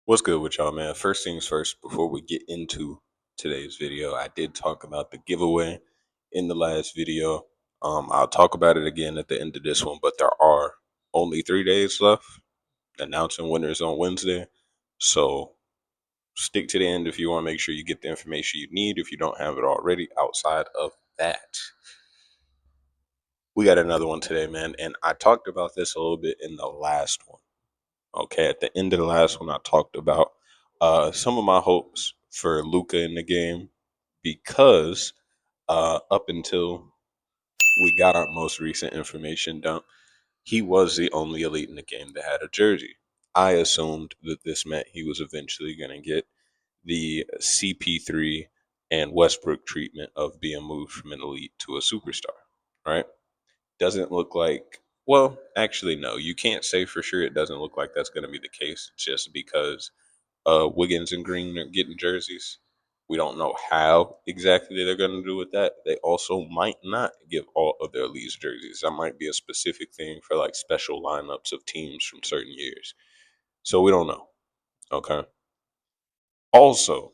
What's good with y'all, man? First things first, before we get into today's video, I did talk about the giveaway in the last video. I'll talk about it again at the end of this one, but there are only 3 days left. Announcing winners on Wednesday. So stick to the end if you want to make sure you get the information you need if you don't have it already. Outside of that, we got another one today, man. And I talked about this a little bit in the last one. Okay, at the end of the last one, I talked about some of my hopes for Luca in the game because up until we got our most recent information dump, he was the only elite in the game that had a jersey. I assumed that this meant he was eventually going to get the CP3 and Westbrook treatment of being moved from an elite to a superstar, right? Doesn't look like, well, actually, no, you can't say for sure it doesn't look like that's going to be the case just because Wiggins and Green are getting jerseys. We don't know how exactly they're going to do with that. They also might not give all of their leagues jerseys. That might be a specific thing for like special lineups of teams from certain years. So we don't know. Okay. Also,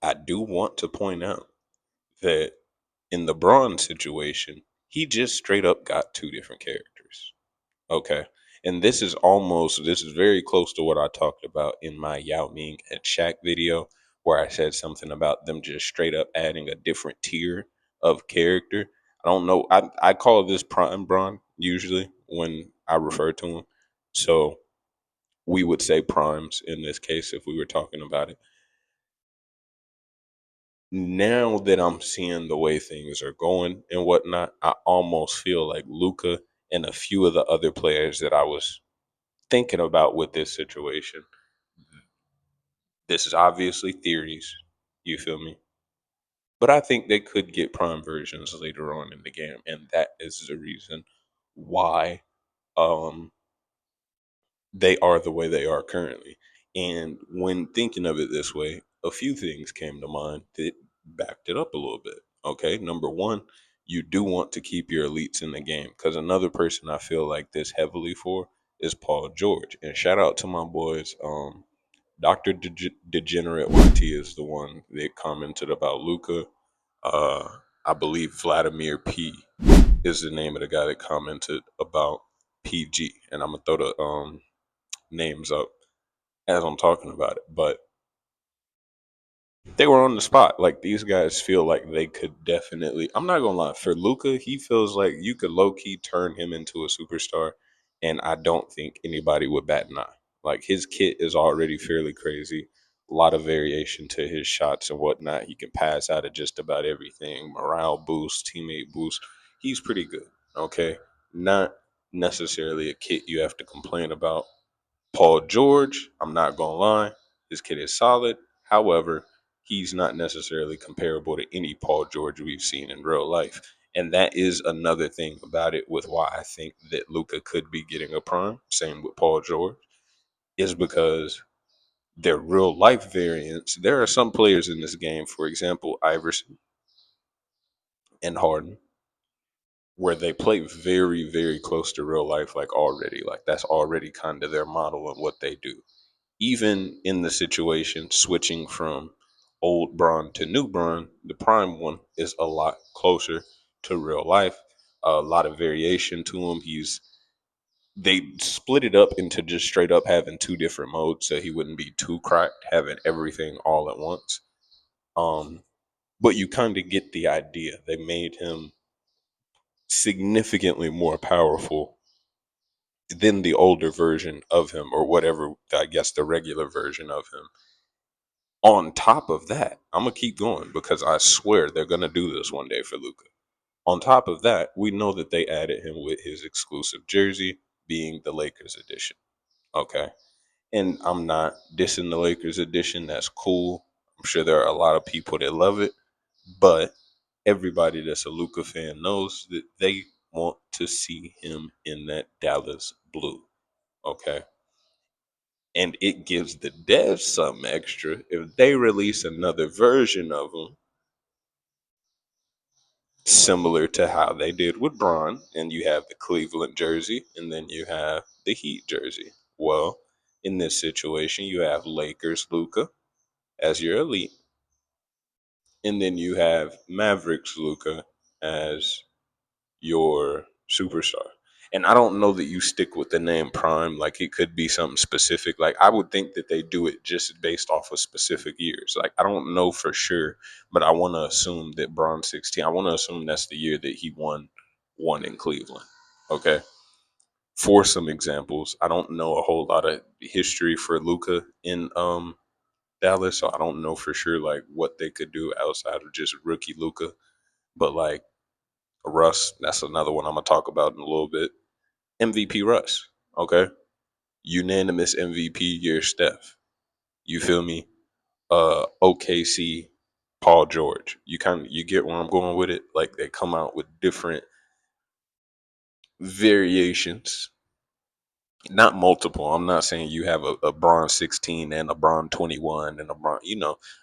I do want to point out that in the Braun situation, he just straight up got two different characters. Okay. And this is very close to what I talked about in my Yao Ming and Shaq video, where I said something about them just straight up adding a different tier of character. I don't know. I call this Prime Braun usually when I refer to him. So we would say primes in this case if we were talking about it. Now that I'm seeing the way things are going and whatnot, I almost feel like Luca and a few of the other players that I was thinking about with this situation. This is obviously theories, you feel me? But I think they could get prime versions later on in the game, and that is the reason why um, they are the way they are currently. And when thinking of it this way, a few things came to mind that backed it up a little bit. Okay, number one, you do want to keep your elites in the game because another person I feel like this heavily for is Paul George. And shout out to my boys, Dr. Degenerate YT is the one that commented about Luca. Uh, I believe Vladimir P is the name of the guy that commented about PG, and I'm gonna throw the names up as I'm talking about it. But they were on the spot. Like these guys feel like they could definitely. I'm not gonna lie. For Luca, he feels like you could low key turn him into a superstar, and I don't think anybody would bat an eye. Like his kit is already fairly crazy. A lot of variation to his shots and whatnot. He can pass out of just about everything. Morale boost, teammate boost. He's pretty good. Okay, not necessarily a kit you have to complain about. Paul George, I'm not gonna lie, this kid is solid. However, he's not necessarily comparable to any Paul George we've seen in real life. And that is another thing about it with why I think that Luca could be getting a prime, same with Paul George, is because their real life variants. There are some players in this game, for example, Iverson and Harden, where they play very, very close to real life, like already. Like that's already kind of their model and what they do. Even in the situation switching from old Braun to new Braun, the prime one is a lot closer to real life. A lot of variation to him. They split it up into just straight up having two different modes, so he wouldn't be too cracked having everything all at once. Um, but you kind of get the idea. They made him significantly more powerful than the older version of him, or whatever. I guess the regular version of him. On top of that, I'm gonna keep going because I swear they're gonna do this one day for Luca. On top of that, we know that they added him with his exclusive jersey being the Lakers edition. Okay. And I'm not dissing the Lakers edition. That's cool. I'm sure there are a lot of people that love it, but everybody that's a Luca fan knows that they want to see him in that Dallas blue. Okay. And it gives the devs something extra if they release another version of him similar to how they did with Braun, and you have the Cleveland jersey, and then you have the Heat jersey. Well, in this situation, you have Lakers Luca as your elite, and then you have Mavericks Luca as your superstar. And I don't know that you stick with the name Prime. Like it could be something specific. Like I would think that they do it just based off of specific years. Like I don't know for sure, but I want to assume that Bron 16. I want to assume that's the year that he won one in Cleveland. Okay. For some examples, I don't know a whole lot of history for Luca in Dallas, so I don't know for sure like what they could do outside of just rookie Luca. But like Russ, that's another one I'm gonna talk about in a little bit. MVP Russ, okay, unanimous MVP year Steph. You feel me? OKC Paul George. You get where I'm going with it. Like they come out with different variations, not multiple. I'm not saying you have a Bron 16 and a Bron 21 and a Bron.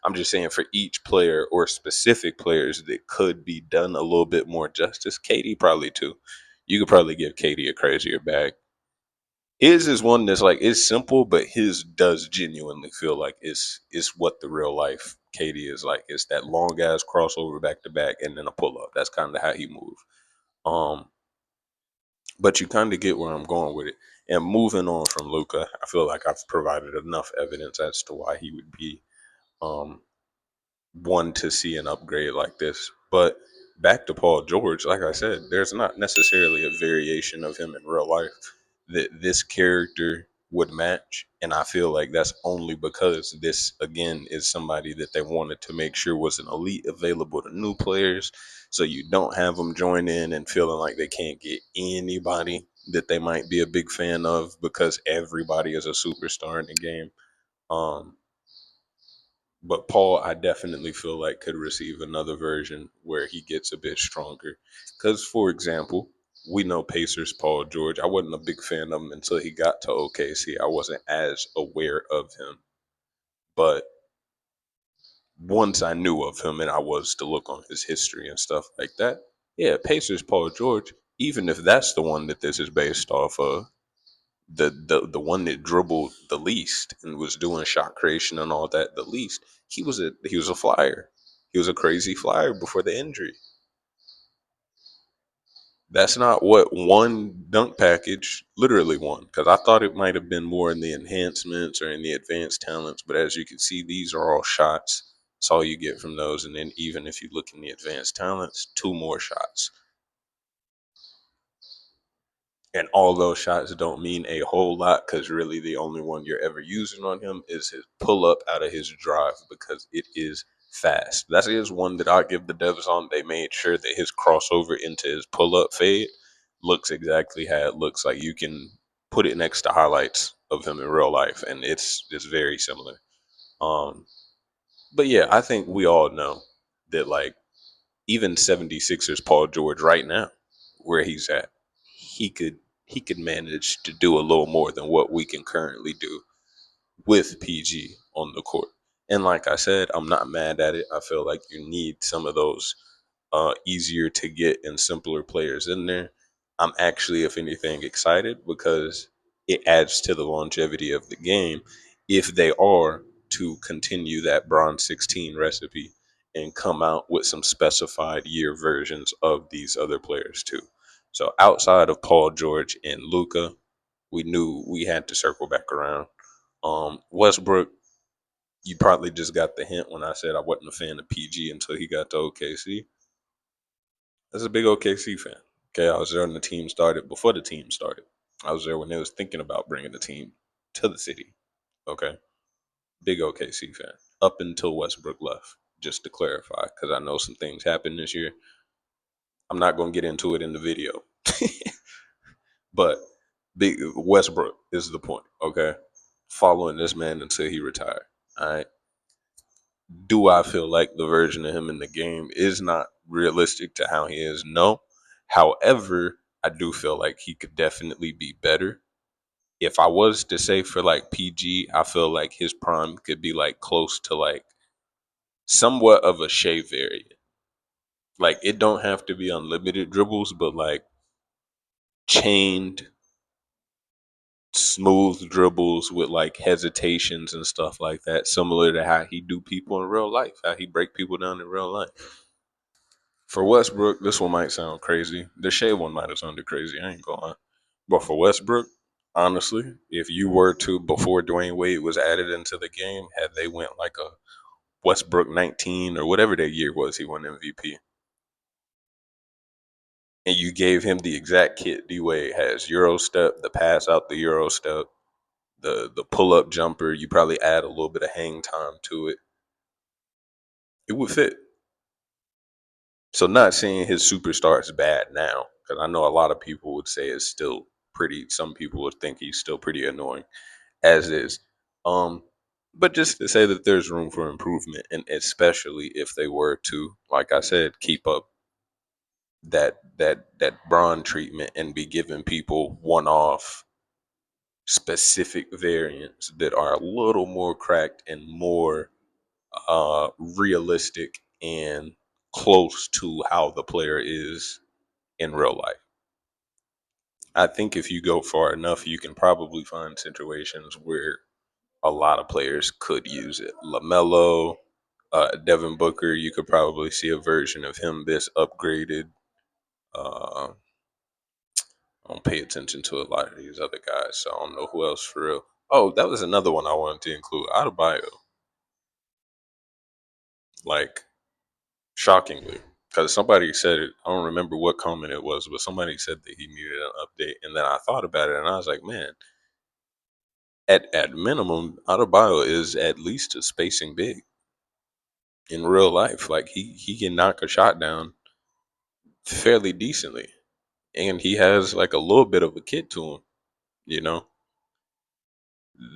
I'm just saying for each player or specific players that could be done a little bit more justice. Katie probably too. You could probably give Katie a crazier bag. His is one that's like it's simple, but his does genuinely feel like it's what the real life Katie is like. It's that long ass crossover back to back and then a pull up. That's kind of how he moves. Um, but you kind of get where I'm going with it. And moving on from Luca, I feel like I've provided enough evidence as to why he would be um, one to see an upgrade like this. But back to Paul George, like I said, there's not necessarily a variation of him in real life that this character would match. And I feel like that's only because this, again, is somebody that they wanted to make sure was an elite available to new players. So you don't have them join in and feeling like they can't get anybody that they might be a big fan of because everybody is a superstar in the game. Um, but Paul, I definitely feel like could receive another version where he gets a bit stronger. Because, for example, we know Pacers Paul George. I wasn't a big fan of him until he got to OKC. I wasn't as aware of him. But once I knew of him and I was to look on his history and stuff like that, yeah, Pacers Paul George, even if that's the one that this is based off of, the one that dribbled the least and was doing shot creation and all that the least, he was a flyer. He was a crazy flyer before the injury. That's not what one dunk package literally won, because I thought it might have been more in the enhancements or in the advanced talents, but as you can see, these are all shots. That's all you get from those. And then even if you look in the advanced talents, two more shots. And all those shots don't mean a whole lot because really the only one you're ever using on him is his pull up out of his drive because it is fast. That is one that I give the devs on. They made sure that his crossover into his pull up fade looks exactly how it looks like. You can put it next to highlights of him in real life, and it's very similar. Um, but yeah, I think we all know that like even 76ers Paul George right now, where he's at, he could he could manage to do a little more than what we can currently do with PG on the court. And like I said, I'm not mad at it. I feel like you need some of those easier to get and simpler players in there. I'm actually, if anything, excited because it adds to the longevity of the game if they are to continue that Bronze 16 recipe and come out with some specified year versions of these other players too. So outside of Paul George and Luca, we knew we had to circle back around. Westbrook, you probably just got the hint when I said I wasn't a fan of PG until he got to OKC. As a big OKC fan. Okay, I was there when the team started, before the team started. I was there when they was thinking about bringing the team to the city. Okay, big OKC fan. Up until Westbrook left, just to clarify, because I know some things happened this year. I'm not going to get into it in the video. But big Westbrook is the point, okay? Following this man until he retired. All right. Do I feel like the version of him in the game is not realistic to how he is? No. However, I do feel like he could definitely be better. If I was to say for like PG, I feel like his prime could be like close to like somewhat of a Shea variant. Like it don't have to be unlimited dribbles, but like chained smooth dribbles with like hesitations and stuff like that, similar to how he do people in real life, how he break people down in real life. For Westbrook, this one might sound crazy. The Shea one might have sounded crazy. I ain't gonna lie. But for Westbrook, honestly, if you were to before Dwayne Wade was added into the game, had they went like a Westbrook 19 or whatever that year was he won MVP, and you gave him the exact kit D Wade has, Euro step, the pass out the Euro step, the pull up jumper, you probably add a little bit of hang time to it, it would fit. So not saying his superstar is bad now, because I know a lot of people would say it's still pretty. Some people would think he's still pretty annoying as is. Um, but just to say that there's room for improvement, and especially if they were to, like I said, keep up that Braun treatment and be giving people one-off specific variants that are a little more cracked and more realistic and close to how the player is in real life. I think if you go far enough, you can probably find situations where a lot of players could use it. LaMelo, Devin Booker, you could probably see a version of him this upgraded. Uh, I don't pay attention to a lot of these other guys, so I don't know who else for real. Oh, that was another one I wanted to include. Adebayo, like shockingly, because somebody said it. I don't remember what comment it was, but somebody said that he needed an update, and then I thought about it, and I was like, man, at minimum, Adebayo is at least a spacing big in real life. Like he can knock a shot down fairly decently, and he has like a little bit of a kid to him. You know,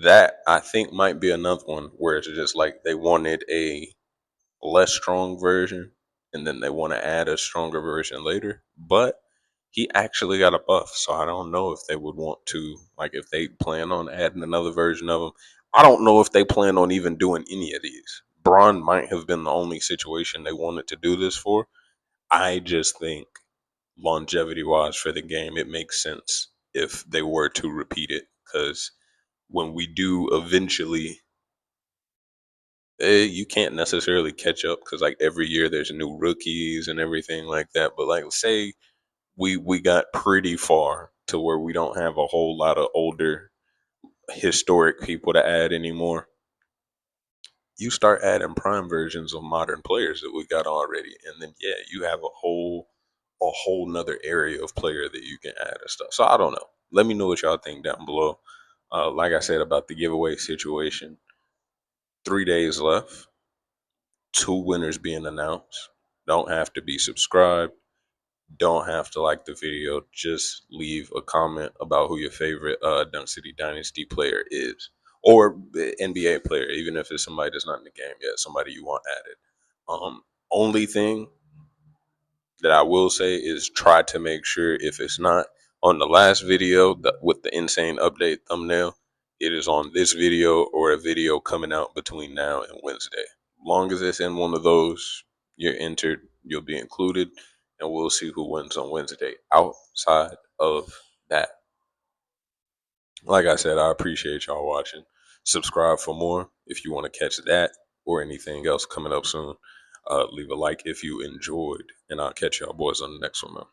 that I think might be another one where it's just like they wanted a less strong version, and then they want to add a stronger version later. But he actually got a buff, so I don't know if they would want to, like, if they plan on adding another version of him. I don't know if they plan on even doing any of these. Braun might have been the only situation they wanted to do this for. I just think longevity wise for the game, it makes sense if they were to repeat it, because when we do eventually, you can't necessarily catch up because like every year there's new rookies and everything like that. But like say we got pretty far to where we don't have a whole lot of older historic people to add anymore. You start adding prime versions of modern players that we got already, and then yeah, you have a whole nother area of player that you can add and stuff. So I don't know. Let me know what y'all think down below. Like I said about the giveaway situation, 3 days left. Two winners being announced. Don't have to be subscribed. Don't have to like the video. Just leave a comment about who your favorite Dunk City Dynasty player is, or NBA player, even if it's somebody that's not in the game yet, somebody you want added. Only thing that I will say is try to make sure if it's not on the last video with the insane update thumbnail, it is on this video or a video coming out between now and Wednesday. Long as it's in one of those, you're entered, you'll be included, and we'll see who wins on Wednesday. Outside of that, like I said, I appreciate y'all watching. Subscribe for more if you want to catch that or anything else coming up soon. Leave a like if you enjoyed, and I'll catch y'all boys on the next one, man.